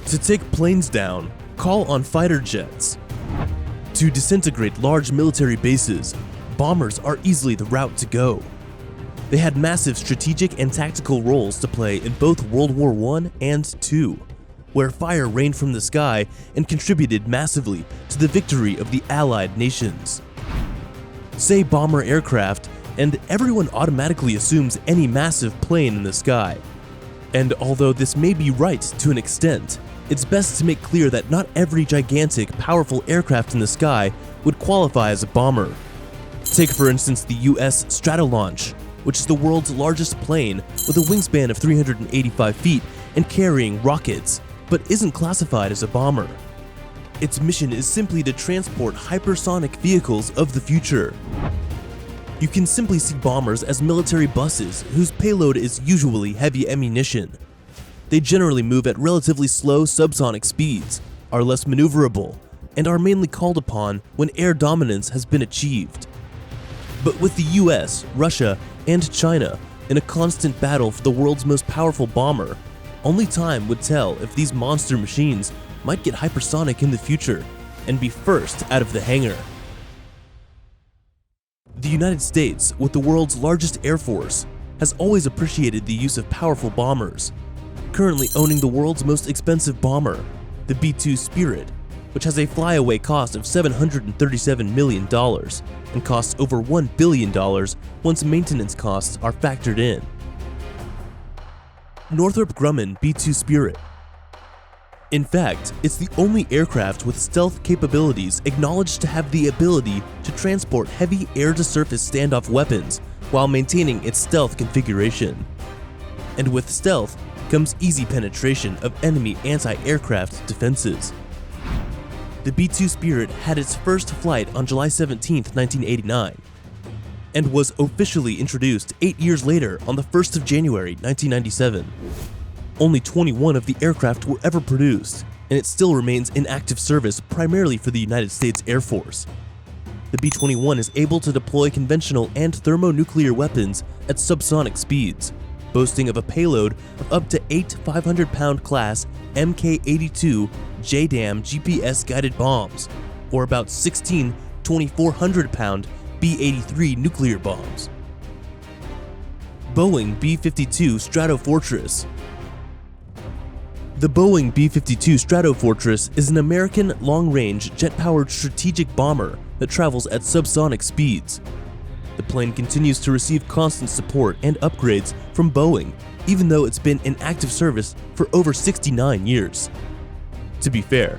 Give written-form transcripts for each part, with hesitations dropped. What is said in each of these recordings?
To take planes down, call on fighter jets. To disintegrate large military bases, bombers are easily the route to go. They had massive strategic and tactical roles to play in both World War I and II, where fire rained from the sky and contributed massively to the victory of the Allied nations. Say bomber aircraft, and everyone automatically assumes any massive plane in the sky. And although this may be right to an extent, it's best to make clear that not every gigantic, powerful aircraft in the sky would qualify as a bomber. Take for instance the US Stratolaunch, which is the world's largest plane with a wingspan of 385 feet and carrying rockets, but isn't classified as a bomber. Its mission is simply to transport hypersonic vehicles of the future. You can simply see bombers as military buses whose payload is usually heavy ammunition. They generally move at relatively slow subsonic speeds, are less maneuverable, and are mainly called upon when air dominance has been achieved. But with the US, Russia, and China in a constant battle for the world's most powerful bomber, only time would tell if these monster machines might get hypersonic in the future and be first out of the hangar. The United States, with the world's largest air force, has always appreciated the use of powerful bombers, currently owning the world's most expensive bomber, the B-2 Spirit, which has a flyaway cost of $737 million and costs over $1 billion once maintenance costs are factored in. Northrop Grumman B-2 Spirit. In fact, it's the only aircraft with stealth capabilities acknowledged to have the ability to transport heavy air-to-surface standoff weapons while maintaining its stealth configuration. And with stealth comes easy penetration of enemy anti-aircraft defenses. The B-2 Spirit had its first flight on July 17, 1989, and was officially introduced 8 years later on the 1st of January 1997. Only 21 of the aircraft were ever produced, and it still remains in active service primarily for the United States Air Force. The B-21 is able to deploy conventional and thermonuclear weapons at subsonic speeds, boasting of a payload of up to 8 500-pound class Mk-82 JDAM GPS-guided bombs, or about 16 2,400-pound B-83 nuclear bombs. Boeing B-52 Stratofortress. The Boeing B-52 Stratofortress is an American long-range jet-powered strategic bomber that travels at subsonic speeds. The plane continues to receive constant support and upgrades from Boeing, even though it's been in active service for over 69 years. To be fair,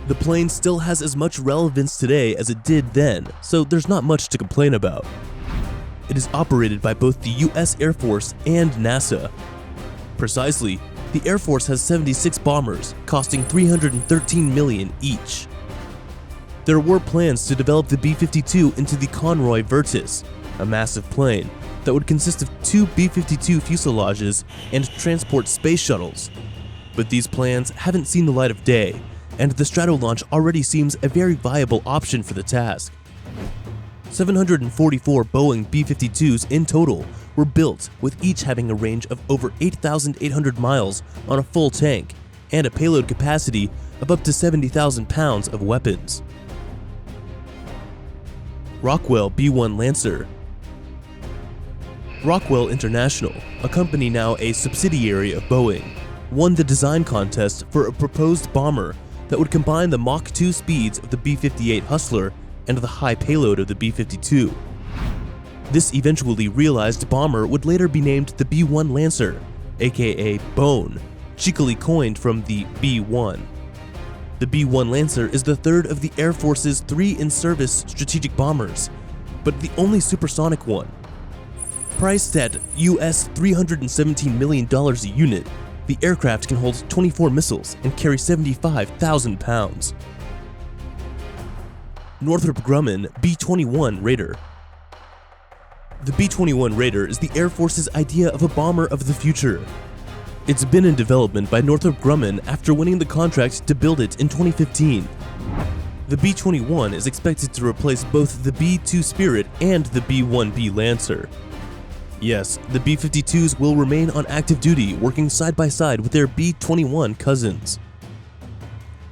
the plane still has as much relevance today as it did then, so there's not much to complain about. It is operated by both the US Air Force and NASA. Precisely, the Air Force has 76 bombers, costing $313 million each. There were plans to develop the B-52 into the Conroy Virtus, a massive plane that would consist of 2 B-52 fuselages and transport space shuttles. But these plans haven't seen the light of day, and the Stratolaunch already seems a very viable option for the task. 744 Boeing B-52s in total were built, with each having a range of over 8,800 miles on a full tank and a payload capacity of up to 70,000 pounds of weapons. Rockwell B-1 Lancer. Rockwell International, a company now a subsidiary of Boeing, won the design contest for a proposed bomber that would combine the Mach 2 speeds of the B-58 Hustler and the high payload of the B-52. This eventually realized bomber would later be named the B-1 Lancer, aka Bone, cheekily coined from the B-1. The B-1 Lancer is the third of the Air Force's 3 in-service strategic bombers, but the only supersonic one. Priced at US $317 million a unit, the aircraft can hold 24 missiles and carry 75,000 pounds. Northrop Grumman B-21 Raider. The B-21 Raider is the Air Force's idea of a bomber of the future. It's been in development by Northrop Grumman after winning the contract to build it in 2015. The B-21 is expected to replace both the B-2 Spirit and the B-1B Lancer. Yes, the B-52s will remain on active duty, working side by side with their B-21 cousins.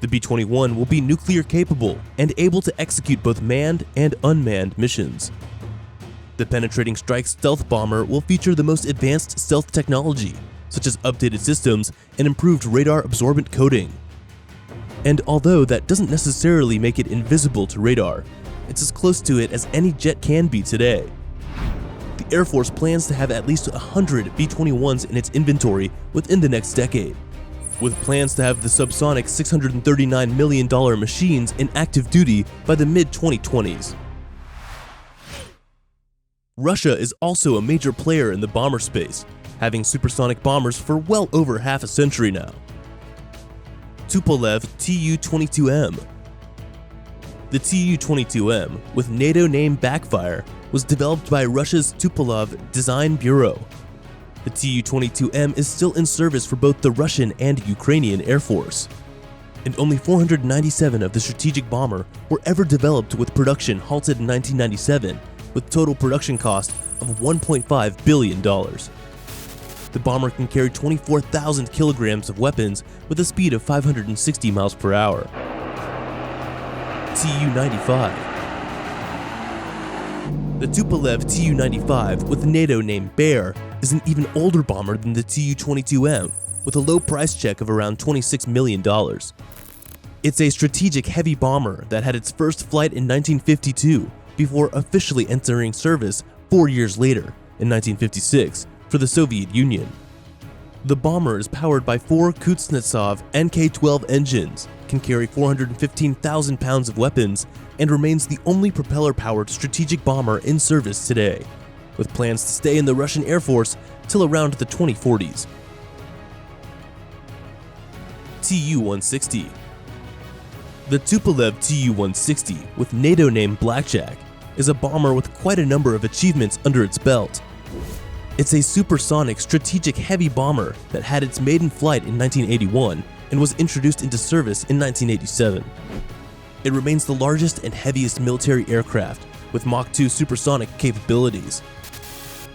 The B-21 will be nuclear capable and able to execute both manned and unmanned missions. The penetrating strike stealth bomber will feature the most advanced stealth technology, such as updated systems and improved radar-absorbent coating. And although that doesn't necessarily make it invisible to radar, it's as close to it as any jet can be today. The Air Force plans to have at least 100 B-21s in its inventory within the next decade, with plans to have the subsonic $639 million machines in active duty by the mid-2020s. Russia is also a major player in the bomber space, having supersonic bombers for well over half a century now. Tupolev Tu-22M. The Tu-22M, with NATO name Backfire, was developed by Russia's Tupolev Design Bureau. The Tu-22M is still in service for both the Russian and Ukrainian Air Force. And only 497 of the strategic bomber were ever developed, with production halted in 1997, with total production cost of $1.5 billion. The bomber can carry 24,000 kilograms of weapons with a speed of 560 miles per hour. Tu-95. The Tupolev Tu-95, with NATO name Bear, is an even older bomber than the Tu-22M, with a low price check of around $26 million. It's a strategic heavy bomber that had its first flight in 1952, before officially entering service 4 years later, in 1956, for the Soviet Union. The bomber is powered by 4 Kuznetsov NK-12 engines, can carry 415,000 pounds of weapons, and remains the only propeller-powered strategic bomber in service today, with plans to stay in the Russian Air Force till around the 2040s. Tu-160. The Tupolev Tu-160, with NATO name Blackjack, is a bomber with quite a number of achievements under its belt. It's a supersonic strategic heavy bomber that had its maiden flight in 1981 and was introduced into service in 1987. It remains the largest and heaviest military aircraft, with Mach 2 supersonic capabilities.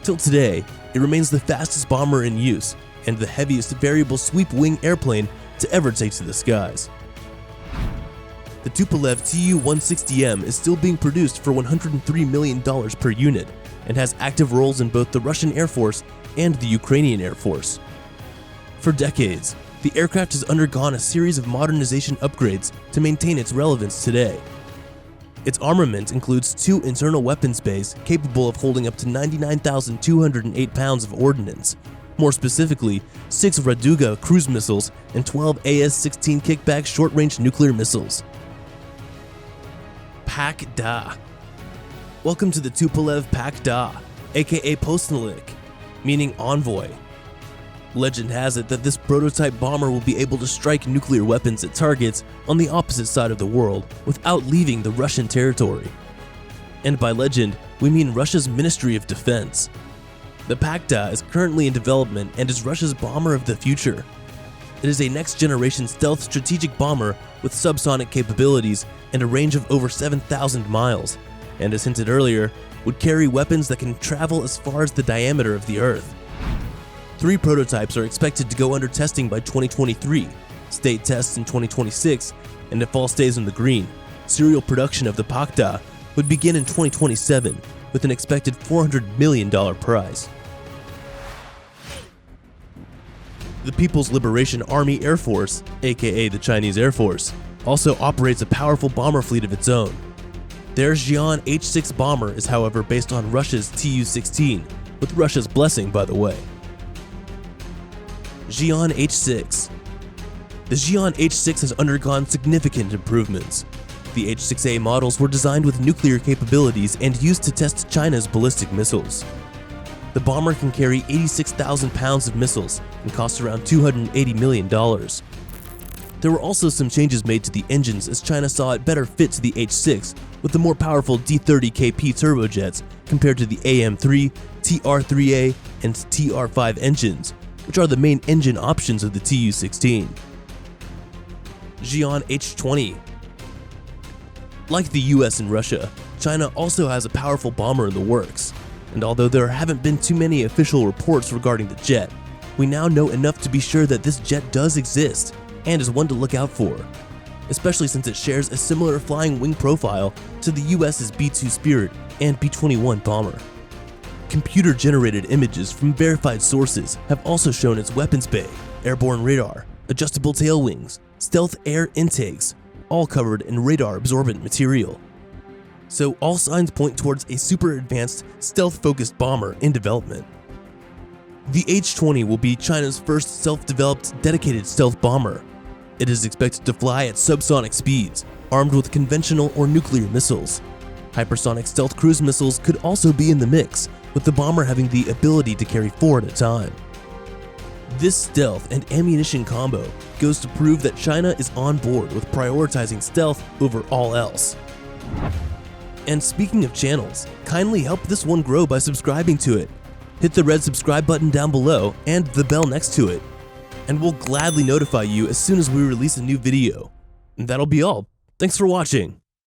Till today, it remains the fastest bomber in use and the heaviest variable sweep wing airplane to ever take to the skies. The Tupolev Tu-160M is still being produced for $103 million per unit and has active roles in both the Russian Air Force and the Ukrainian Air Force. For decades, the aircraft has undergone a series of modernization upgrades to maintain its relevance today. Its armament includes 2 internal weapons bays capable of holding up to 99,208 pounds of ordnance, more specifically 6 Raduga cruise missiles and 12 AS-16 kickback short-range nuclear missiles. PAK-da. Welcome to the Tupolev PAK-da, aka Postnalik, meaning envoy. Legend has it that this prototype bomber will be able to strike nuclear weapons at targets on the opposite side of the world without leaving the Russian territory. And by legend, we mean Russia's Ministry of Defense. The PAK-da is currently in development and is Russia's bomber of the future. It is a next-generation stealth strategic bomber with subsonic capabilities and a range of over 7,000 miles, and as hinted earlier, would carry weapons that can travel as far as the diameter of the Earth. 3 prototypes are expected to go under testing by 2023, state tests in 2026, and if all stays in the green, serial production of the PAK-da would begin in 2027 with an expected $400 million prize. The People's Liberation Army Air Force, aka the Chinese Air Force, also operates a powerful bomber fleet of its own. Their Xi'an H-6 bomber is however based on Russia's Tu-16, with Russia's blessing by the way. Xi'an H-6. The Xi'an H-6 has undergone significant improvements. The H-6A models were designed with nuclear capabilities and used to test China's ballistic missiles. The bomber can carry 86,000 pounds of missiles and costs around $280 million. There were also some changes made to the engines as China saw it better fit to the H-6 with the more powerful D-30KP turbojets compared to the AM-3, TR-3A, and TR-5 engines, which are the main engine options of the Tu-16. Xi'an H-20. Like the US and Russia, China also has a powerful bomber in the works, and although there haven't been too many official reports regarding the jet, we now know enough to be sure that this jet does exist and is one to look out for. especially since it shares a similar flying wing profile to the US's B-2 Spirit and B-21 bomber. Computer-generated images from verified sources have also shown its weapons bay, airborne radar, adjustable tail wings, stealth air intakes, all covered in radar-absorbent material. So all signs point towards a super advanced, stealth-focused bomber in development. The H-20 will be China's first self-developed dedicated stealth bomber. It is expected to fly at subsonic speeds, armed with conventional or nuclear missiles. Hypersonic stealth cruise missiles could also be in the mix, with the bomber having the ability to carry 4 at a time. This stealth and ammunition combo goes to prove that China is on board with prioritizing stealth over all else. And speaking of channels, kindly help this one grow by subscribing to it. Hit the red subscribe button down below and the bell next to it, and we'll gladly notify you as soon as we release a new video. And that'll be all. Thanks for watching.